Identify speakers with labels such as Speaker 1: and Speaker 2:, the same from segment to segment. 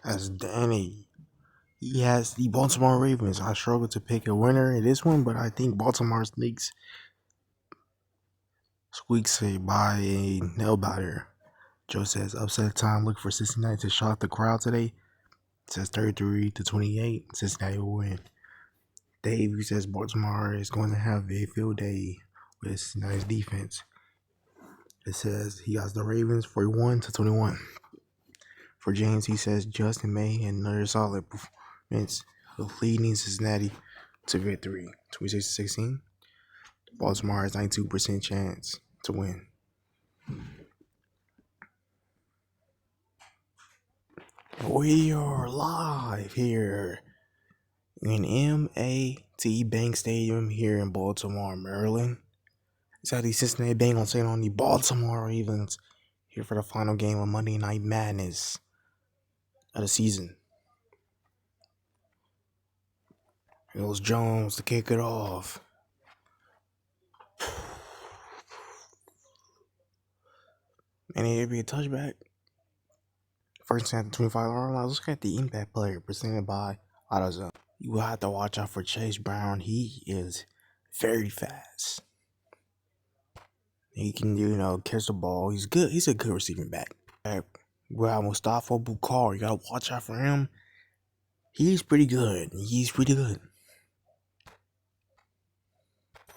Speaker 1: As Danny. He has the Baltimore Ravens. I struggled to pick a winner in this one, but I think Baltimore squeaks it by a nail biter. Joe says upset time. Look for Cincinnati to shock the crowd today. It says 33-28. Cincinnati will win. Dave, he says Baltimore is going to have a field day with Cincinnati's defense. It says he has the Ravens 41-21. For James, he says Justin May and another solid performance of leading Cincinnati to victory 26-16. Baltimore has 92% chance to win. We are live here in M.A.T. Bank Stadium here in Baltimore, Maryland. It's how the Cincinnati Bengals taking on the Baltimore Ravens here for the final game of Monday Night Madness of the season. It was Jones to kick it off. And it'd be a touchback. First and 25 yard line. Let's look at the impact player presented by AutoZone. You will have to watch out for Chase Brown. He is very fast. He can, catch the ball. He's good. He's a good receiving back. We have Mustafa Bukar. You gotta watch out for him. He's pretty good.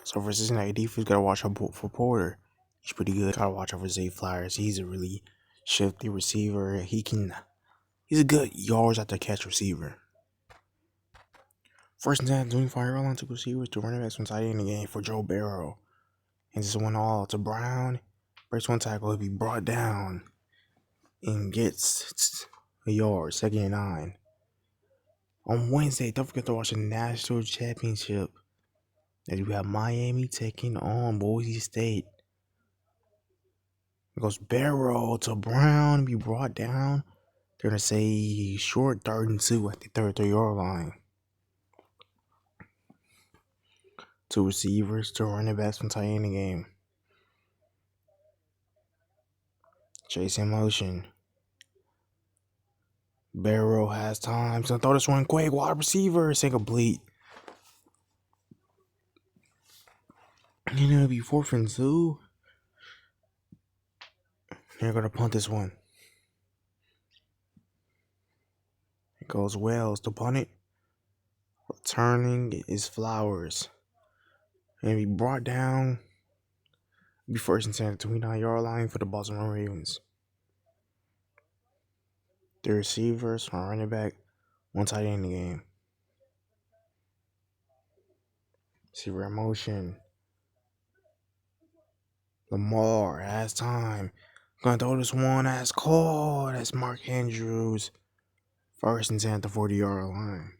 Speaker 1: So for Cincinnati defense, gotta watch out for Porter. He's pretty good. Gotta watch out for Zay Flowers. He's a really shifty receiver. He's a good yards after catch receiver. First and 10, 25 yard line, 2 receivers, 2 running backs, 1 tight end in the game for Joe Barrow. And this one all to Brown. Breaks 1 tackle. He'll be brought down and gets a yard, 2nd and 9. On Wednesday, don't forget to watch the National Championship. As we have Miami taking on Boise State. It goes Barrow to Brown, be brought down. They're going to say short 3rd and 2 at the 33 yard line. 2 receivers, 2 running backs, 1 tight end in the game. Chase in motion. Barrow has time. So throw this one quick. Wide receiver. It's incomplete. And it'll be 4th and 2. They're going to punt this one. It goes Wells to punt it. Returning is Flowers. And be brought down. Be 1st and 10 at the 29 yard line for the Baltimore Ravens. The receivers, 1 running back, 1 tight end in the game. Receiver in motion. Lamar has time. Gonna throw this one as called. That's Mark Andrews. 1st and 10 at the 40 yard line.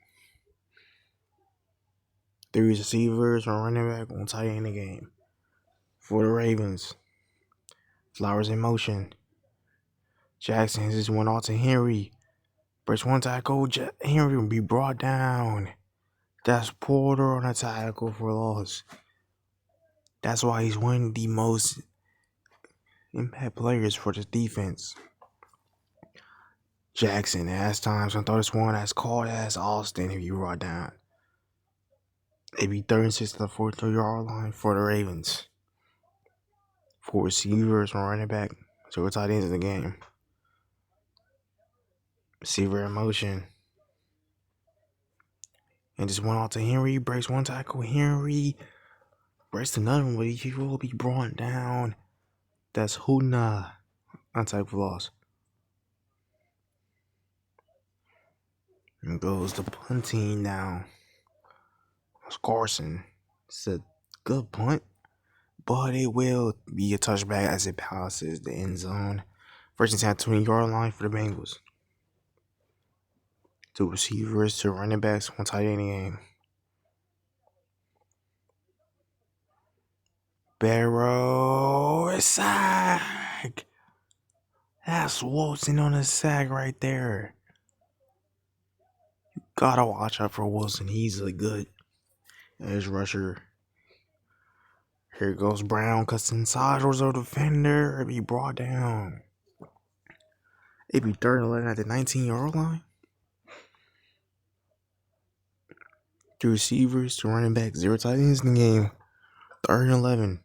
Speaker 1: 3 receivers, 1 running back, 1 tight end in the game. For the Ravens. Flowers in motion. Jackson just went off to Henry. Breaks 1 tackle. Henry will be brought down. That's Porter on a tackle for loss. That's why he's one of the most impact players for this defense. Jackson has time. So throw this one as called as Austin if you brought down. It'd be 3rd and 6 to the 43 yard line for the Ravens. 4 receivers, 1 running back, 2 tight ends in the game. Receiver in motion. And just went out to Henry. Breaks 1 tackle. Henry breaks another one, but he will be brought down. That's Huna on type of loss. And goes to punting now. It's Carson. It's a good punt, but it will be a touchback as it passes the end zone. 1st and 10 at 20 yard line for the Bengals. 2 receivers, 2 running backs, 1 tight end in the game. Barrow, a sack. That's Wilson on a sack right there. You gotta watch out for Wilson. He's a good edge rusher. Here goes Brown, cuts inside towards the defender. It'd be brought down. It'd be 3rd and 11 at the 19 yard line. Two receivers, two running backs, zero tight ends in the game. 3rd and 11.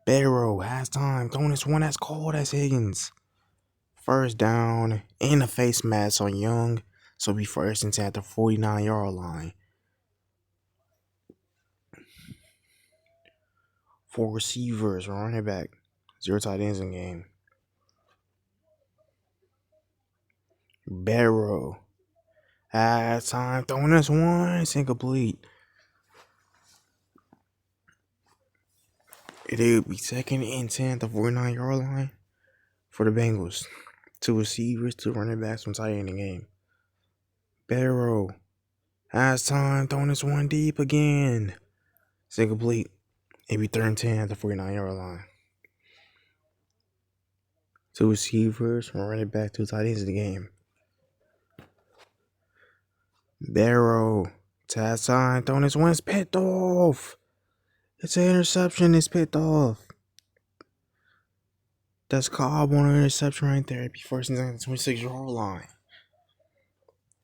Speaker 1: Barrow has time. Throwing this one that's cold as Higgins. First down and a face mask on Young. So it'll be 1st and 10 at the 49-yard line. 4 receivers, running back, zero tight ends in the game. Barrow has time. Throwing this one. It's incomplete. It'll be 2nd and 10 at the 49-yard line for the Bengals. 2 receivers, 2 running backs, 1 tight end in the game. Barrow has time. Throwing this one deep again. It's incomplete. It'll be 3rd and 10 at the 49-yard line. 2 receivers, 1 running back, 2 tight ends in the game. Barrow has time. Throwing this one. It's picked off. It's an interception. It's picked off. That's Cobb on an interception right there. It'd be 1st and 10 at the 26-yard line.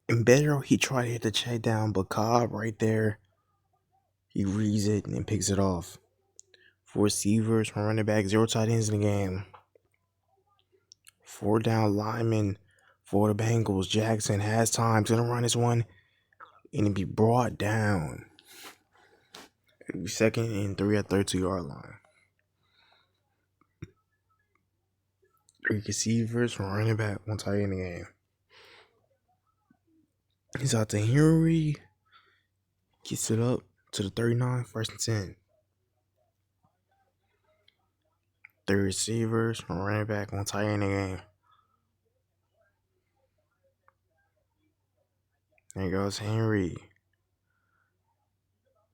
Speaker 1: And Barrow, he tried to hit the check down, but Cobb right there, he reads it and picks it off. 4 receivers, 1 running back, 0 tight ends in the game. 4 down linemen for the Bengals. Jackson has time to run this one, and it'd be brought down. It'd be 2nd and 3 at 32-yard line. 3 receivers, 1 running back, 1 tight end in the game. He's out to Henry. Gets it up to the 39, 1st and 10. 3 receivers, 1 running back, 1 tight end in the game. There goes Henry.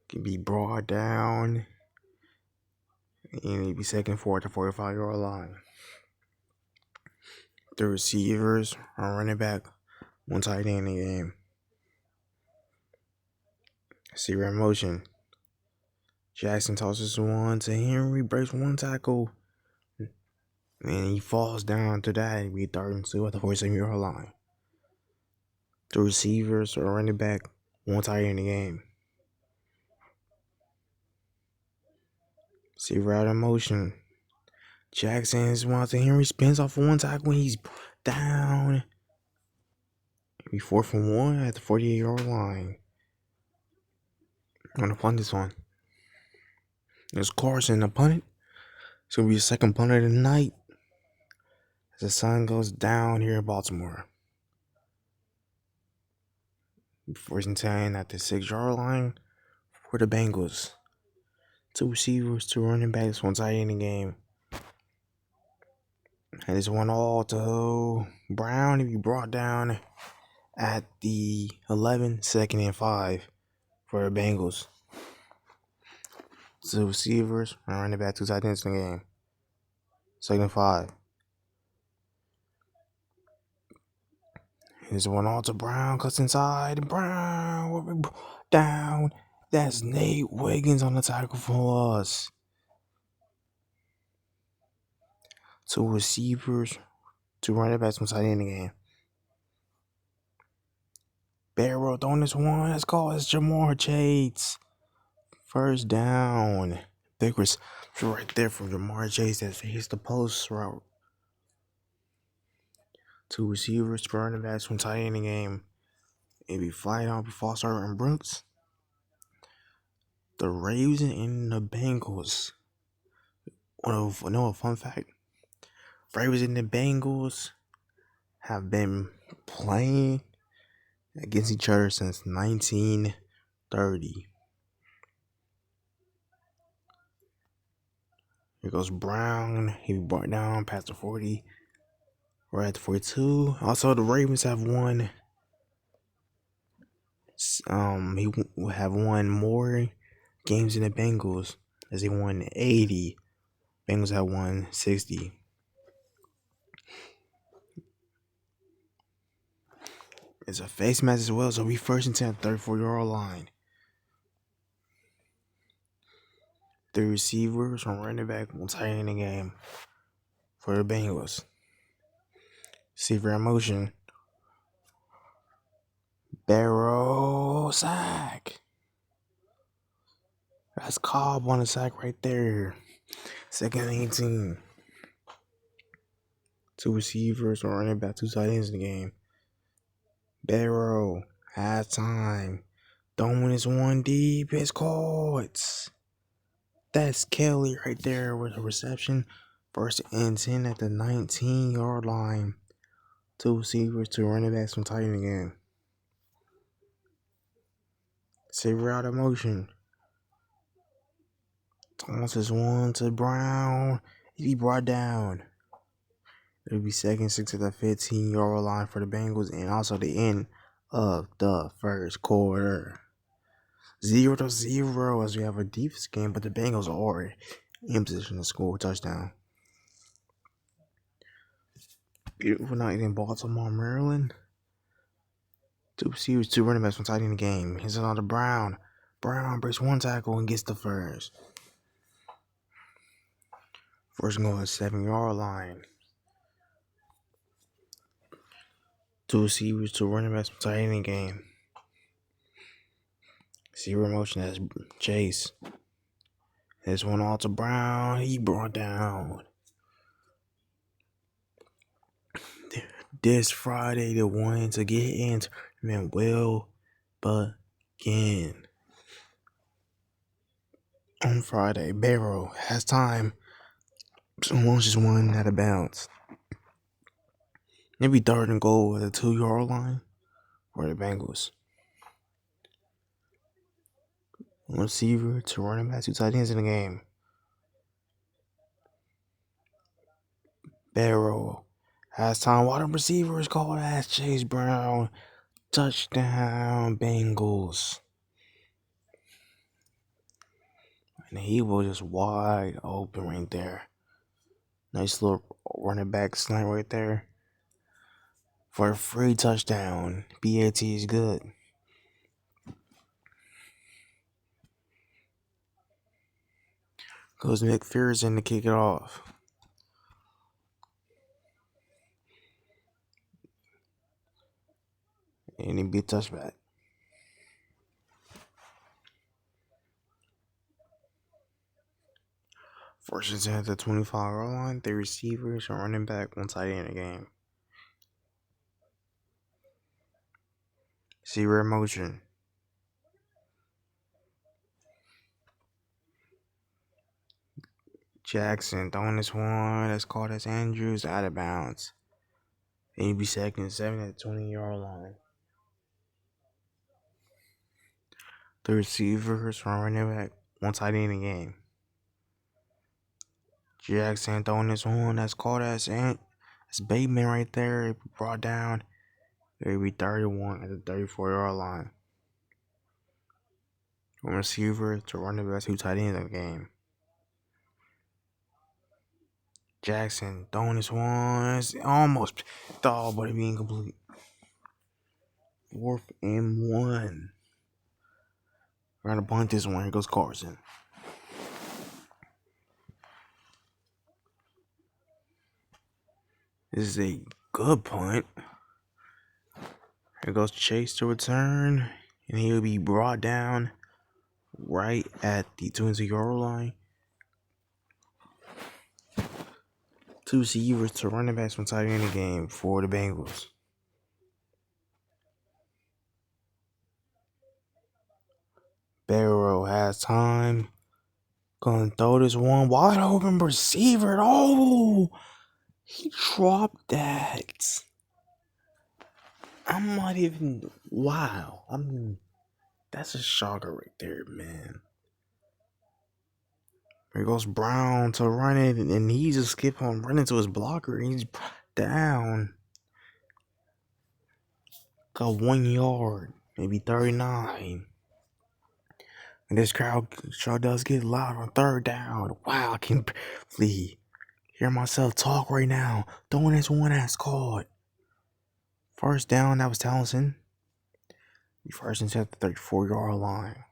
Speaker 1: Can be brought down. And he'd be 2nd and 4 at the 45-yard line. 3 receivers, 1 running back, 1 tight end in the game. Receiver in motion. Jackson tosses one to Henry, breaks 1 tackle. And he falls down to that. It'd be 3rd and 2 at the 47-yard line. 3 receivers, 1 running back, 1 tight end in the game. Receiver out in motion. Jackson is one to Henry, spins off 1 tackle when he's down. It'd be 4th and 1 at the 48-yard line. I'm gonna punt this one. There's Carson, the punt. It's gonna be the 2nd punt of the night as the sun goes down here in Baltimore. 1st and 10 at the 6-yard line for the Bengals. 2 receivers, 2 running backs, 1 tight end in the game. And it's 1 all to Brown. If you brought down at the 11, 2nd and 5 for the Bengals. 2 receivers, 1 running back, 2 tight ends in the game. 2nd and 5. Here's 1 all to Brown, cuts inside, and Brown down. That's Nate Wiggins on the tackle for us. 2 receivers, 2 running backs, 1 tight end in the game. Barrow throwing this one. That's called as Jamar Chase. 1st down. Big reception right there from Jamar Chase that faced the post route. 2 receivers, 2 running backs, 1 tight end in the game. It'd be flying out before starting Brooks. The Ravens and the Bengals. A fun fact. Ravens and the Bengals have been playing against each other since 1930. Here goes Brown. He brought down past the 40. We're at the 42. Also, the Ravens have won. He will have won more games than the Bengals, as he won 80. Bengals have won 60. It's a face mask as well, so we 1st and 10 at 34-yard line. 3 receivers, 1 running back, 1 tight end in the game for the Bengals. Receiver in motion. Barrow sack. That's Cobb on the sack right there. Second and 18. Two receivers or running back, two tight ends in the game. Barrow, halftime. Throwing this one deep. It's caught. That's Kelly right there with a reception. First and 10 at the 19-yard line. Two receivers, two running backs from tight end again. Saver out of motion. Tosses one to Brown. He brought down. It'll be second 6 at the 15-yard line for the Bengals, and also the end of the first quarter. 0-0 as we have a defense game, but the Bengals are already in position to score a touchdown. Beautiful night in Baltimore, Maryland. Two receivers, two running backs from tight end in the game. He's on to Brown. Brown breaks one tackle and gets the first. First and goal at 7-yard line. Two receivers, two running backs from tight end in the game. Zero motion as Chase. This one all to Brown. He brought down. This Friday, the one to get in tournament will begin. On Friday, Barrow has time. Launches one out of bounds. Maybe third and goal at the 2-yard line for the Bengals. One receiver to running back, two tight ends in the game. Barrow has time. Wide receiver is called as Chase Brown. Touchdown, Bengals. And he was just wide open right there. Nice little running back slant right there. For a free touchdown. BAT is good. Goes McPherson to kick it off. And he beat touchback. First and 10 at the 25-yard line. Three receivers, a running back, one tight end in the game. Zero motion. Jackson throwing this one. That's called as Andrews out of bounds. And he'd be second and 7 at the 20-yard line. The receivers, one running back, one tight end in the game. Jackson throwing this one. That's called as Bateman right there. He brought down. It'll be 31 at the 34-yard line. One receiver to running back, two tight ends in the game. Jackson throwing this one. It's almost thought, but it being complete. 4th and 1. We're going to punt this one. Here goes Carson. This is a good punt. Here goes Chase to return. And he'll be brought down right at the 20-yard line. Two receivers to running backs from tight end in the game for the Bengals. Barrow has time. Gonna throw this one wide open receiver. Oh, he dropped that. I'm not even. Wow. That's a shocker right there, man. Here goes Brown to run it, and he just kept on running to his blocker. And he's down. Got 1 yard, maybe 39. And this crowd sure does get loud on third down. Wow, I can barely hear myself talk right now. Throwing this one that's caught. First down, that was Townsend. First and 10 at the 34-yard line.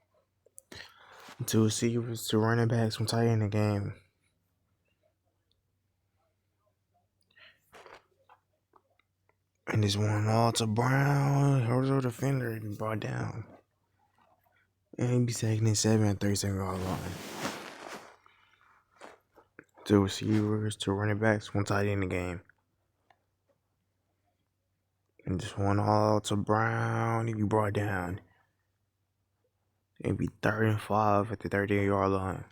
Speaker 1: Two receivers, two running backs from tight end in the game. And this one all to Brown. Here's our defender brought down. And he'd be second and 7 at 37-yard line. Two receivers, two running backs, one tight end in the game. And just one all to Brown. He'd be brought down. It'd be 3rd and 5 at the 38-yard line.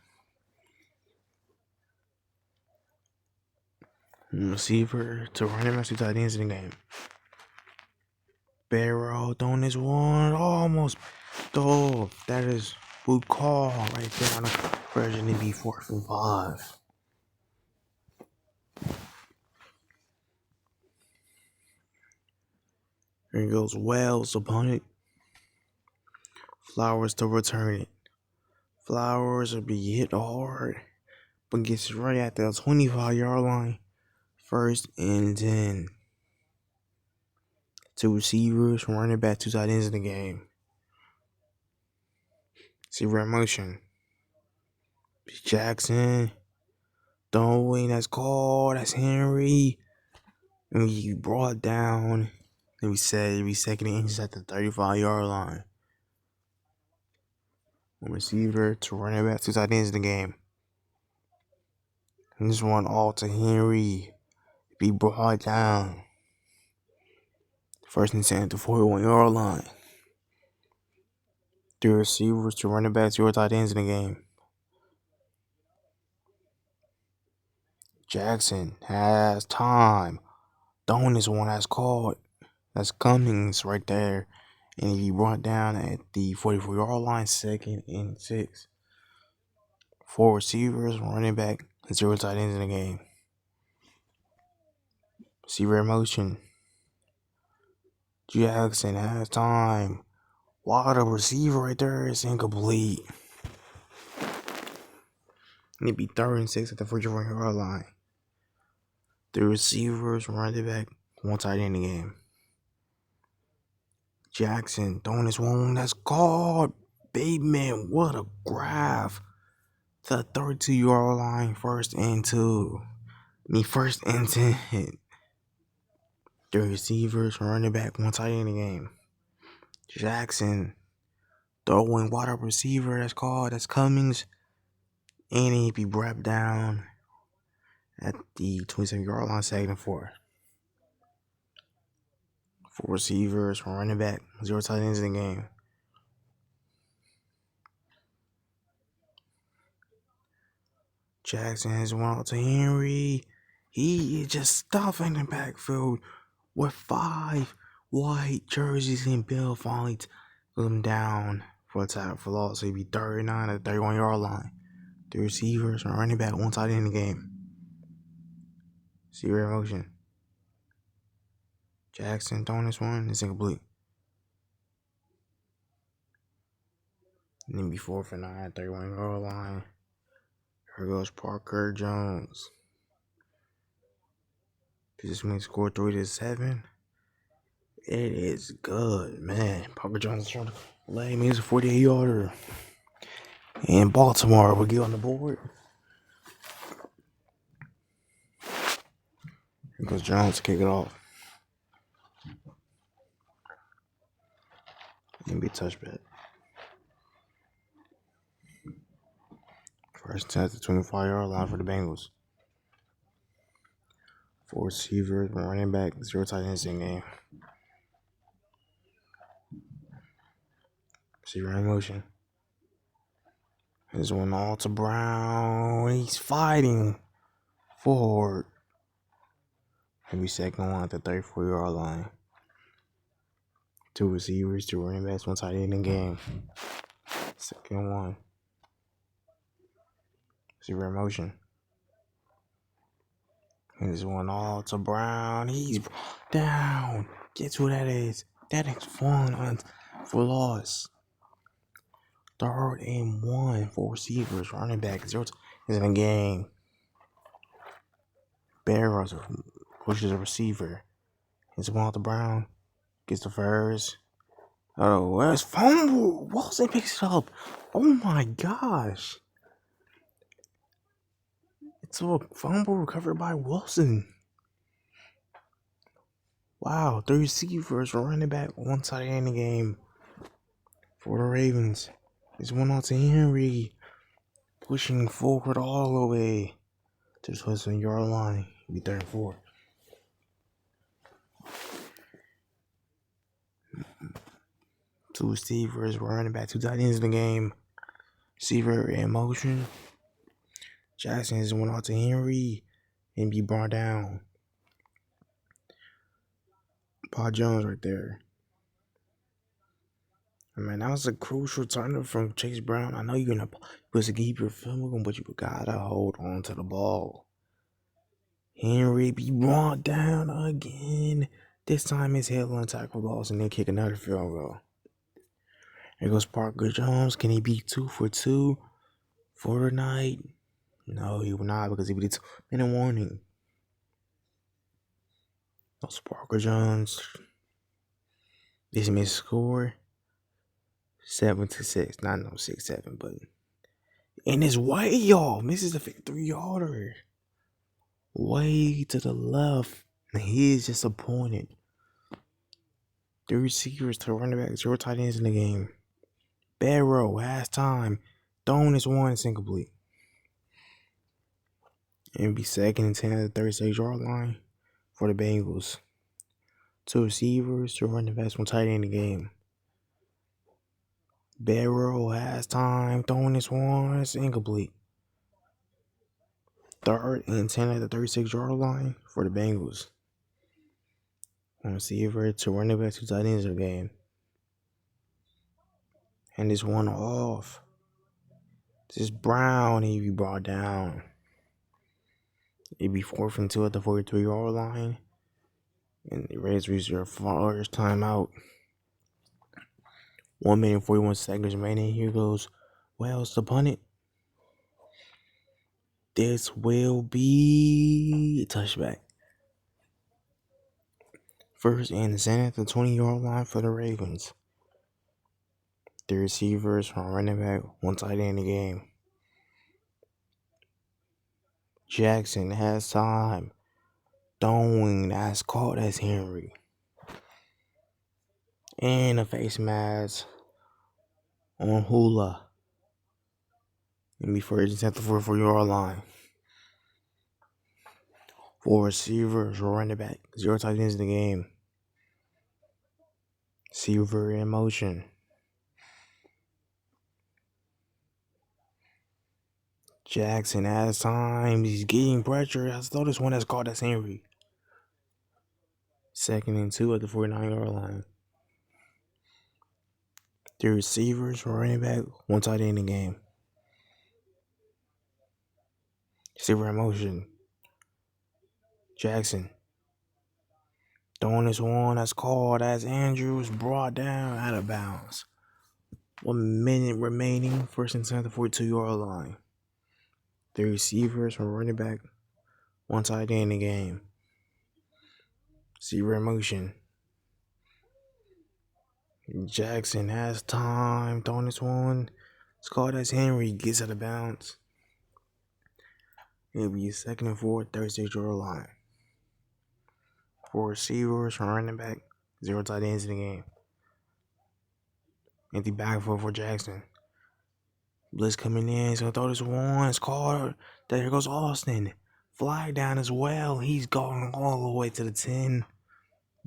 Speaker 1: Receiver to running back, two tight ends in the game. Barrow throwing this one. Almost. Oh, that is good call right there on the version. It'd be 4th and 5. Here goes Wells upon it. Flowers to return it. Flowers will be hit hard, but gets right at the 25-yard line. 1st and 10. Two receivers, running back, two tight ends in the game. Receiver in motion. Jackson. Throwing, that's called. That's Henry. And we brought down. And we said every 2nd inches at the 35-yard line. One receiver to running back, two tight ends in the game. And this one all to Henry. Be brought down. 1st and 10 at the 41-yard line. Three receivers to running backs, two tight ends in the game. Jackson has time. Throwing this one that's called. That's Cummings right there. And he brought down at the 44-yard line, 2nd and 6. Four receivers, running back, and zero tight ends in the game. Receiver in motion. Jackson has time. Wow, the receiver right there is incomplete. It'd be 3rd and 6 at the 44-yard line. The receivers, running back, one tight end in the game. Jackson throwing this one that's called. Bateman, what a grab. The 32-yard line, 1st and 2. 1st and 10. The receivers, running back, one tight end in the game. Jackson throwing wide receiver, that's called. That's Cummings. And he'd be brought down at the 27-yard line, 2nd and 4. Four receivers, running back, zero tight ends in the game. Jackson has one out to Henry. He is just stuffing the backfield with 5 white jerseys, and Bill finally put him down for a tackle for loss. So he'd be 39 at the 31-yard line. The receivers are running back, one tight end in the game. Receiver in motion. Jackson throwing this one. It's incomplete. And then be 4th and 9 at 31-yard line. Here goes Parker Jones. This one scored 3-7. It is good, man. Parker Jones is trying to lay me. It's a 48-yarder. And Baltimore will get on the board. Here goes Jones to kick it off. And be a touchback. 1st and 10 at the 25-yard line for the Bengals. Four receivers, one running back, zero tight ends in the game. Receiver in motion. There's one all to Brown. He's fighting forward. Maybe 2nd one at the 34-yard line. Two receivers, two running backs, one tight end in the game. 2nd one. Receiver in motion. There's one all to Brown. He's down. Guess who that is? That is one for loss. 3rd and 1. Four receivers, running back, zero is in the game. Barrows pushes a receiver. It's one out to Brown. Gets the first. Oh, where's fumble? Wilson picks it up. Oh my gosh. It's a fumble recovered by Wilson. Wow, 3 receivers, running back, one tight end in the game for the Ravens. This one on to Henry. Pushing forward all the way to the 27-yard line. It'll be 34. Two receivers, running back, two tight ends in the game. Receiver in motion. Jackson is one out to Henry and be brought down. Paul Jones right there. Man, that was a crucial turnover from Chase Brown. I know you're supposed to keep your film, but you gotta hold on to the ball. Henry be brought down again. This time it's headline tackle loss and they kick another field goal. There goes Parker Jones. Can he be 2 for 2 for the night? No, he will not because he be 2-minute warning. That's Parker Jones. This missed score 7-6. Not no 6-7, but and it's way off. Misses the 53-yarder. Way to the left. And he is disappointed. The receivers to running back, 0 tight ends in the game. Barrow has time. Throwing this one, it's incomplete. And be 2nd and 10 at the 36-yard line for the Bengals. 2 receivers, 2 running backs, 1 tight end in the game. Barrow has time. Throwing this one, it's incomplete. 3rd and 10 at the 36-yard line for the Bengals. 1 receiver, 2 running backs, 2 tight ends in the game. And this one off. This is Brown. He be brought down. It'd be 4th and 2 at the 43-yard line. And the Rays reserve first timeout. 1 minute and 41 seconds remaining. Here goes Wells to punt it. This will be a touchback. 1st and 10 at the 20-yard line for the Ravens. The receivers from running back, 1 tight end in the game. Jackson has time. Throwing, that's caught as Henry. And a face mask on Hula. And be 1st and 10 at the 44-yard line. 4 receivers, running back, 0 tight ends in the game. Receiver in motion. Jackson has time. He's getting pressure. I thought this one that's called as Henry. 2nd and 2 at the 49-yard line. 3 receivers, running back, 1 tight end in the game. Receiver in motion. Jackson. Throwing this one that's called as Andrews, brought down out of bounds. 1 minute remaining. 1st and 10 at the 42-yard line. 3 receivers from running back, 1 tight end in the game. Receiver in motion. Jackson has time. Throwing this one. It's called as Henry. Gets out of bounds. It'll be 2nd and 4, 36-yard line. 4 receivers from running back, 0 tight ends in the game. Empty backfield for Jackson. Blitz coming in. He's going to throw this one. It's called. There goes Austin. Flag down as well. He's going all the way to the 10.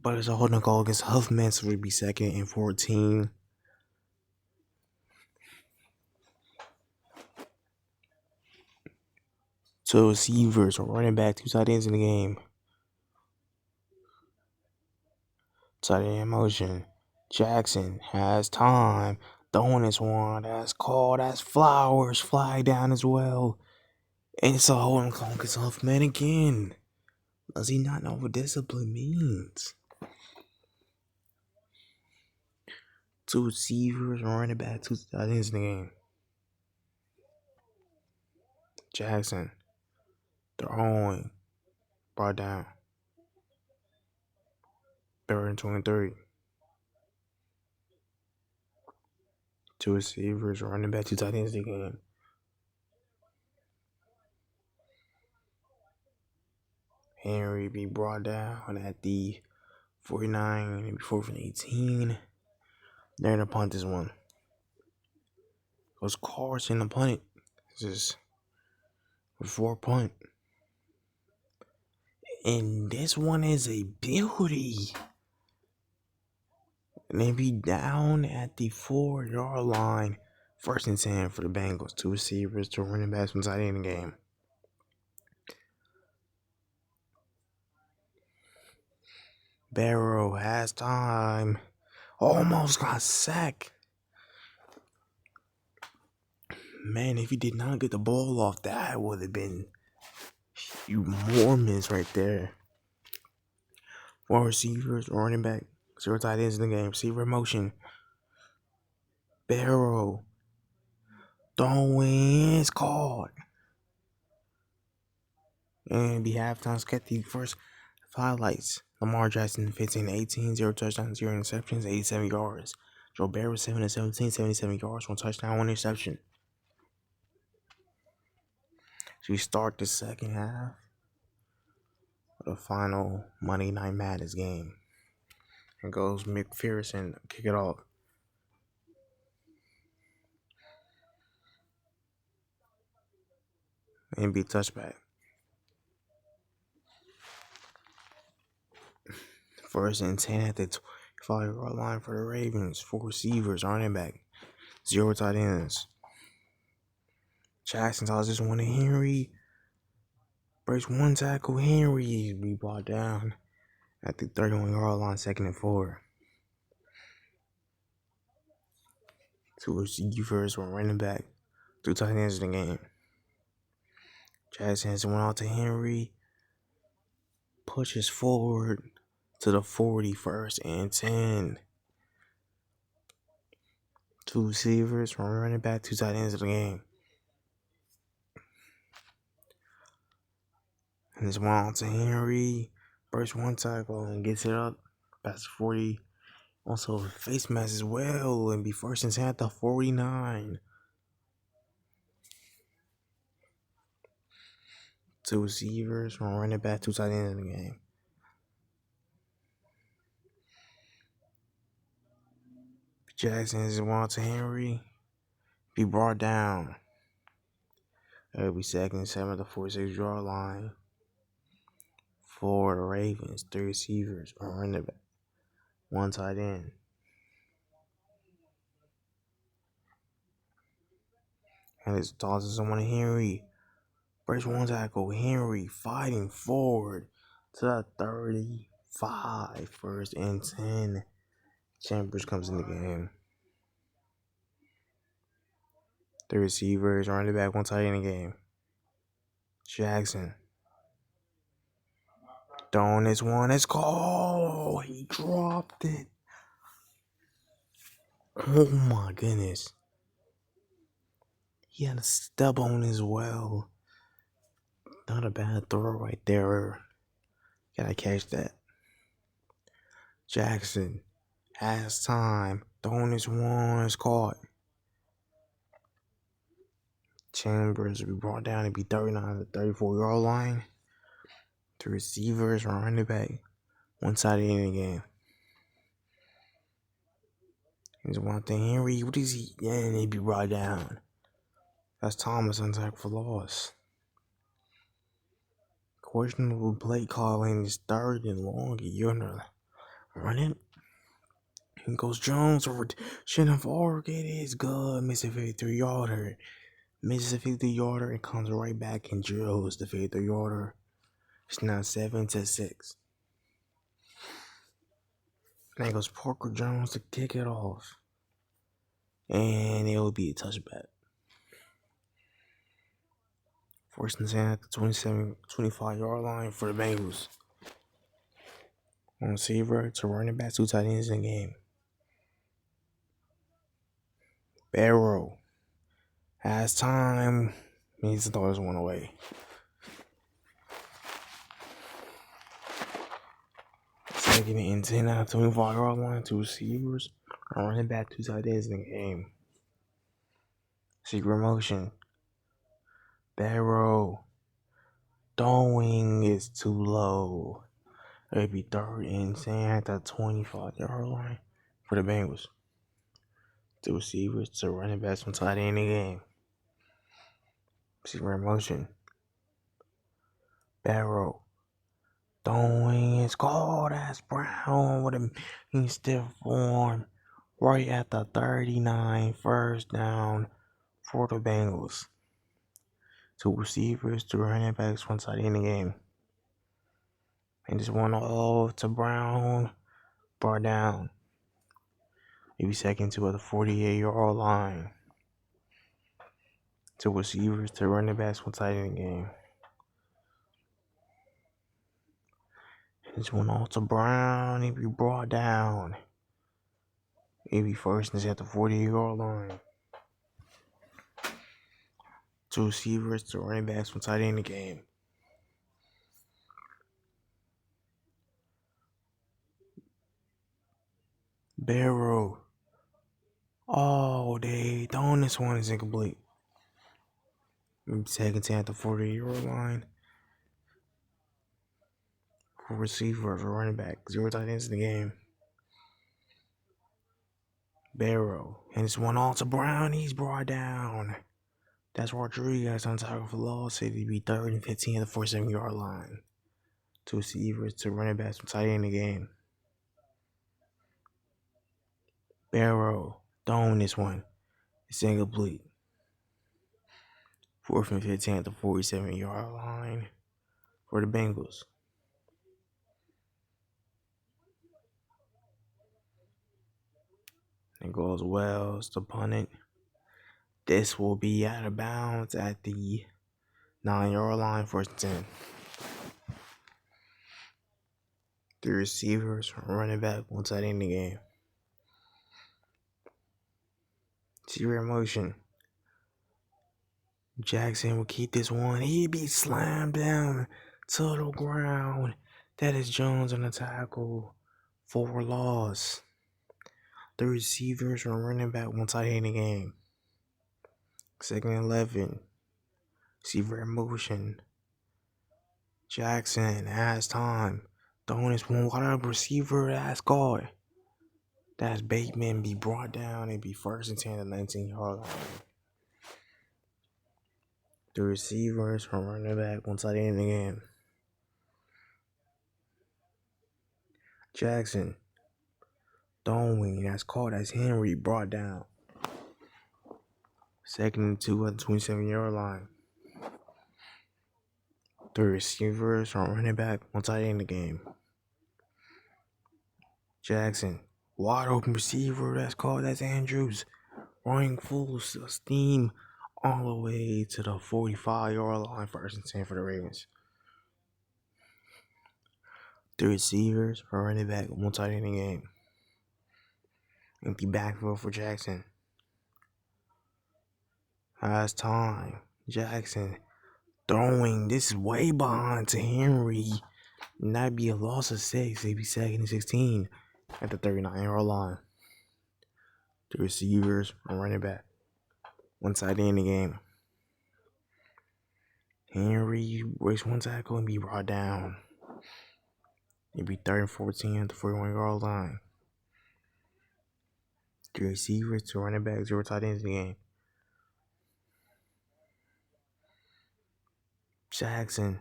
Speaker 1: But it's a holding call against Huffman, so it'll be 2nd and 14. Two receivers, running back, 2 tight ends in the game. Tight end in motion. Jackson has time. Throwing this one. That's called as Flowers. Flag down as well. And it's a holding call against Huffman again. Does he not know what discipline means? 2 receivers, running back, 2 tight ends in the game. Jackson. Throwing. Brought down. 3rd and 23. 2 receivers, running back, 2 tight ends in the game. Henry be brought down at the 49, maybe 4th and 18. They're going to punt this one. was Carson the punt. This is a 4 punt. And this one is a beauty. And they be down at the 4-yard line. 1st and 10 for the Bengals. 2 receivers, 2 running backs, 1 tight end in the game. Barrow has time. Almost got sacked. Man, if he did not get the ball off, that would have been enormous right there. 4 receivers, running back, 0 tight ends in the game. Receiver motion. Barrow. Throwing is caught. And the halftime sketch the first highlights. Lamar Jackson 15-18, 0 touchdowns, 0 interceptions, 87 yards. Joe Barrow 7-17, 77 yards, 1 touchdown, 1 interception. So we start the second half of the final Monday Night Madness game. And goes McPherson, kick it off. And be touchback. 1st and 10 at the 5-yard line for the Ravens. 4 receivers, running back, 0 tight ends. Jackson tosses one to Henry. Breaks 1 tackle. Henry be brought down at the 31-yard line, 2nd and 4. 2 receivers, 1 running back, 2 tight ends in the game. Jackson has one out to Henry. Pushes forward to the 41st and 10. 2 receivers, 1 running back, 2 tight ends in the game. And there's one out to Henry. Breaks 1 tackle and gets it up past 40. Also, face mask as well. And be 1st and 10 at the 49. 2 receivers, 1 running back, 2 tight ends in the game. Jackson is one to Henry. Be brought down. It'll be 2nd and 7 at the 46-yard line. For the Ravens, 3 receivers, 1 running back, 1 tight end. And it's tosses someone to Henry. Breaks 1 tackle. Henry fighting forward to the 35. 1st and 10. Chambers comes in the game. 3 receivers, running back, 1 tight end in the game. Jackson. Throwing this one. It's called. He dropped it. Oh my goodness. He had a stub on as well. Not a bad throw right there. Gotta catch that. Jackson has time. Throwing this one. It's caught. Chambers will be brought down and be 39 to the 34-yard line. 3 receivers, 1 running back, 1 tight end in the game. Here's one thing, Henry. What is he? And he be brought down. That's Thomas on tackle for loss. Questionable play calling is 3rd and long. You're gonna run it. Here goes Jones over shouldn't forward. It is good. Misses a 53-yarder. Misses a 50-yarder and comes right back and drills the 53-yarder. It's now 7-6. Then goes Parker Jones to kick it off. And it will be a touchback. 1st and 10 at the 25-yard line for the Bengals. 1 receiver, 2 running backs, 2 tight ends in the game. Barrow has time. Needs to throw this one away. 2nd and 10 at the 25-yard line. 2 receivers, 1 running back, 2 tight ends in the game. Secret motion. Barrow. Throwing is too low. It'll be 3rd and 10 at the 25-yard line for the Bengals. Two receivers, two running backs, one tight end in the game. Receiver in motion. Barrow. Throwing is called as Brown with a stiff form right at the 39, first down for the Bengals. Two receivers, two running backs, one tight end in the game. And just one all to Brown, brought down. Maybe second to the 48-yard line. Two receivers, two running backs, one tight end in the game. This one all to Brown, he be brought down. He be first and at the 48-yard line. Two receivers, two running backs, one tight end in the game. Barrow. Oh, they throwing this one is incomplete. Second to at the 48-yard line. For receivers or running back, zero tight ends in the game. Barrow. And it's one all to Brown. He's brought down. That's Rodriguez on tackle for loss. It'd be 3rd and 15 at the 47-yard line. Two receivers, two running backs, one tight end in the game. Barrow throwing this one. It's incomplete. 4th and 15 at the 47-yard line for the Bengals. It goes Wells to punt it. This will be out of bounds at the 9-yard line, 1st and 10. Three receivers, running back, one tight end in the game. Receiver in motion. Jackson will keep this one. He be slammed down to the ground. That is Jones on the tackle for loss. The receivers are running back, one tight end in the game. 2nd and 11. Receiver in motion. Jackson has time. Throwing this one wide receiver. That's caught. That's Bateman be brought down and be 1st and 10 at the 19-yard line. The receivers from running back, one tight end in the game. Jackson throwing. That's caught. That's Henry brought down. 2nd and 2 at the 27-yard line. The receivers from running back, one tight end in the game. Jackson, wide open receiver. That's caught. That's Andrews. Running full steam all the way to the 45-yard line, 1st and 10 for the Ravens. The receivers for running back, one tight end in the game. Empty backfield for Jackson. Has time. Jackson throwing. This is way behind to Henry. And that'd be a loss of 6. It'd be 2nd and 16 at the 39-yard line. The receivers and running back, one tight end in the game. Henry breaks one tackle and be brought down. It'd be 3rd and 14 at the 41-yard line. The receivers, two running backs, zero tight ends in the game. Jackson.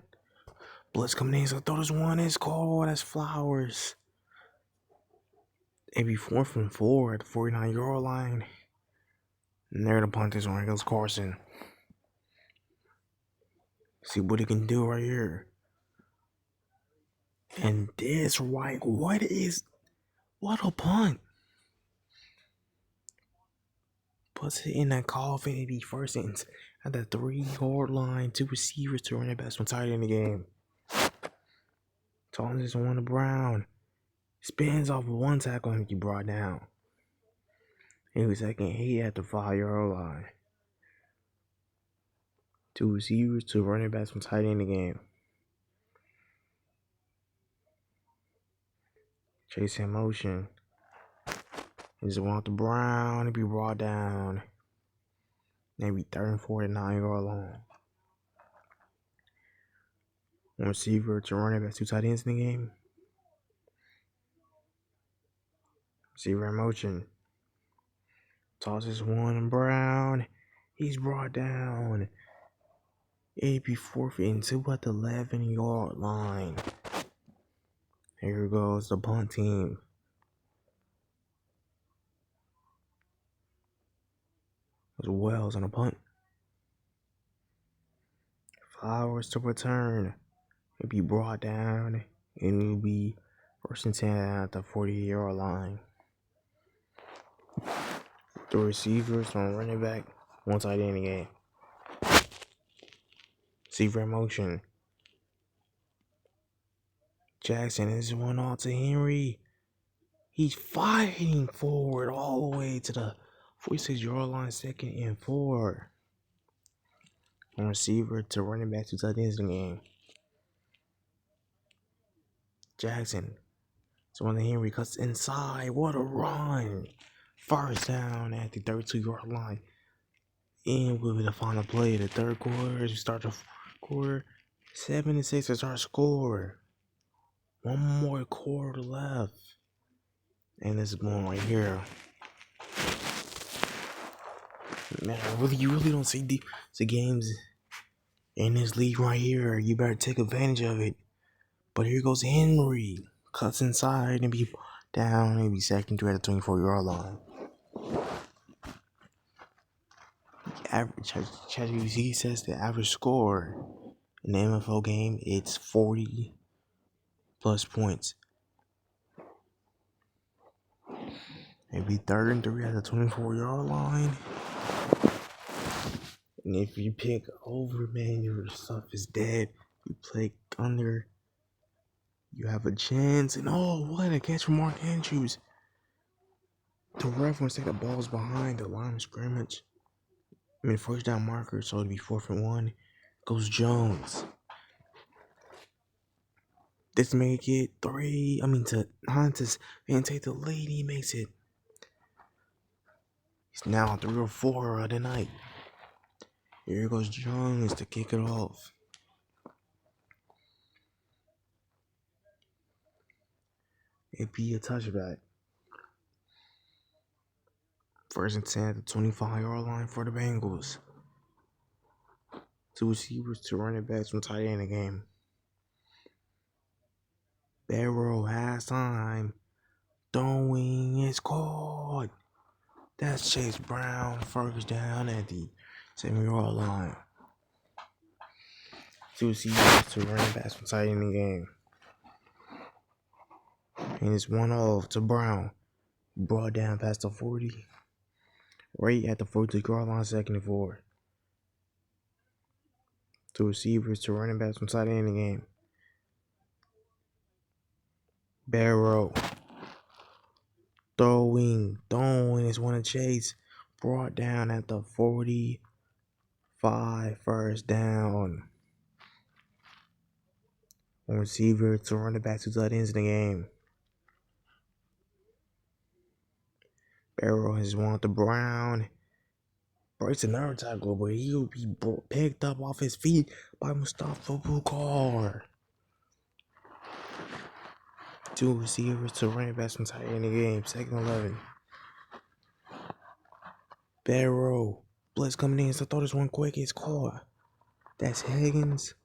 Speaker 1: Blitz coming in, so throw this one. It's called. That's Flowers. It'd be 4th and 4 at the 49-yard line. And there to punt this one. Goes Carson. See what he can do right here. And this right. What a punt. Puts it in that coffin. It'd be 1st and at the 3-yard line. Two receivers, two running backs, one tight end in the game. Tossing this one to Brown. Spins off of one tackle and he brought down. He was 2nd 8 at the 5-yard line. Two receivers, two running backs, one tight end in the game. Chase in motion. He's one to Brown. He be brought down. Maybe 3rd and 4 at 9-yard line. One receiver, two running backs, two tight ends in the game. Receiver in motion. Tosses one Brown. He's brought down. It'd be 4th and 2 at the 11-yard line. Here goes the punt team. As Wells on a punt. Flowers to return. It'd be brought down. And it'll be 1st and 10 at the 40-yard line. The receivers from running back. One tight end again. Receiver in motion. Jackson is one off to Henry. He's fighting forward all the way to the 46-yard line, 2nd and 4. From receiver to running back, 2 tight ends in the game. Jackson. So when the Henry cuts inside, what a run! 1st down at the 32-yard line. And will be the final play of the 3rd quarter as we start the quarter. 7-6 is our score. One more quarter left. And this is going right here. Man, you really don't see the games in this league right here. You better take advantage of it. But here goes Henry. Cuts inside and be down. Maybe 2nd and 3 at the 24-yard line. Average ChatGPT says the average score in the NFL game it's 40 plus points. Maybe 3rd and 3 at the 24-yard line. And if you pick over, man, your stuff is dead. You play under, you have a chance. And oh, what a catch from Mark Andrews. The ref wants to take the balls behind the line of scrimmage. 1st down marker, so it'll be 4th and 1. Goes Jones. This make it 3. To Hunters and take the lead. He makes it. He's now 3 or 4 of the night. Here goes Jones to kick it off. It'd be a touchback. 1st and 10 at the 25-yard line for the Bengals. 2 receivers, 2 running backs, 1 tight end in the game. Barrow has time. Throwing is caught. That's Chase Brown. 1st down at the 7-yard line. 2 receivers, 2 running backs, 1 tight end in the game. And it's 1 off to Brown. Brought down past the 40. Right at the 42-yard line, 2nd and 4. 2 receivers, 2 running backs, 1 tight end in the game. Barrow. Throwing is 1 of Chase. Brought down at the 45, 1st down. 1 receiver, 2 running backs, 2 tight ends in the game. Barrow has 1 to Brown. Breaks another tackle, but he'll be picked up off his feet by Mustafa Bukar. 2 receivers, 2 running backs, 1 tight end in the game. 2nd and 11. Barrow. Blitz coming in, so throw this one quick. It's caught. That's Higgins.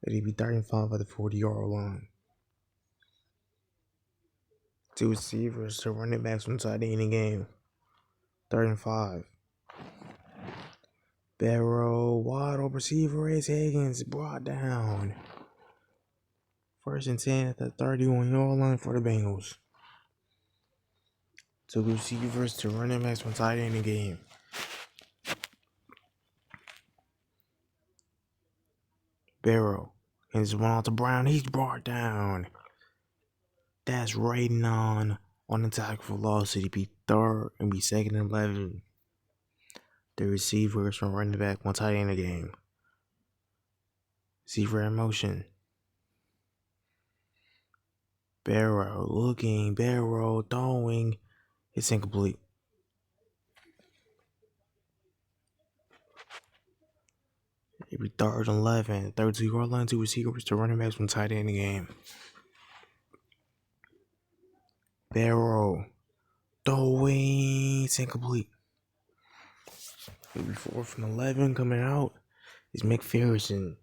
Speaker 1: It'll be 3rd and 5 at the 40-yard line. 2 receivers, 2 running backs, 1 tight end in the game. 3rd and 5. Barrow, wide open receiver is Higgins, brought down. 1st and 10 at the 31-yard line for the Bengals. 2 receivers, 2 running backs, 1 tight end in the game. Barrow, and it's 1 out to Brown. He's brought down. That's rating on the tackle for loss. It'd be 3rd and be 2nd and 11. The receivers from running back, 1 tight end in the game. Receiver in motion. Barrow looking, Barrow throwing. It's incomplete. It'd be 3rd and 11. 32-yard line, 2 receivers, 2 running backs, 1 tight end in the game. Barrow throwing. It's incomplete. Maybe 4th and 11 coming out. Is McPherson.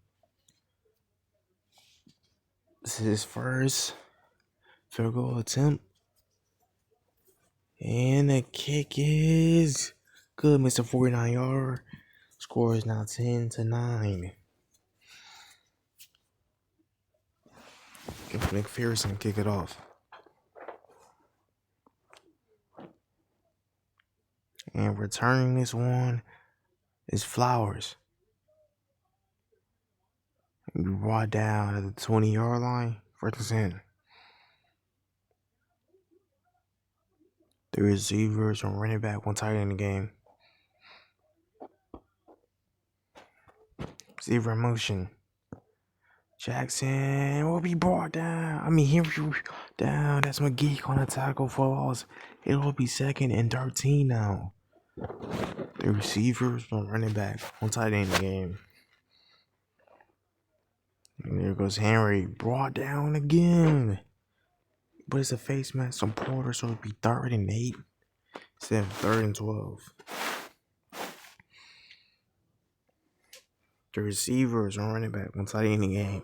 Speaker 1: This is his first field goal attempt. And the kick is good, Mr. 49-yard. Score is now 10-9. If McPherson kick it off. And returning this one is Flowers. We brought down at the 20-yard line. First and 10. The receivers and running back, one tight end in the game. Receiver in motion. Jackson will be brought down. Here down. That's McGee on a tackle for loss. It will be 2nd and 13 now. The receivers and running back, one tight end in the game. And there goes Henry, brought down again. But it's a face mask on Porter, so it'll be 3rd and 8 instead of 3rd and 12. The receivers and running back, one tight end in the game.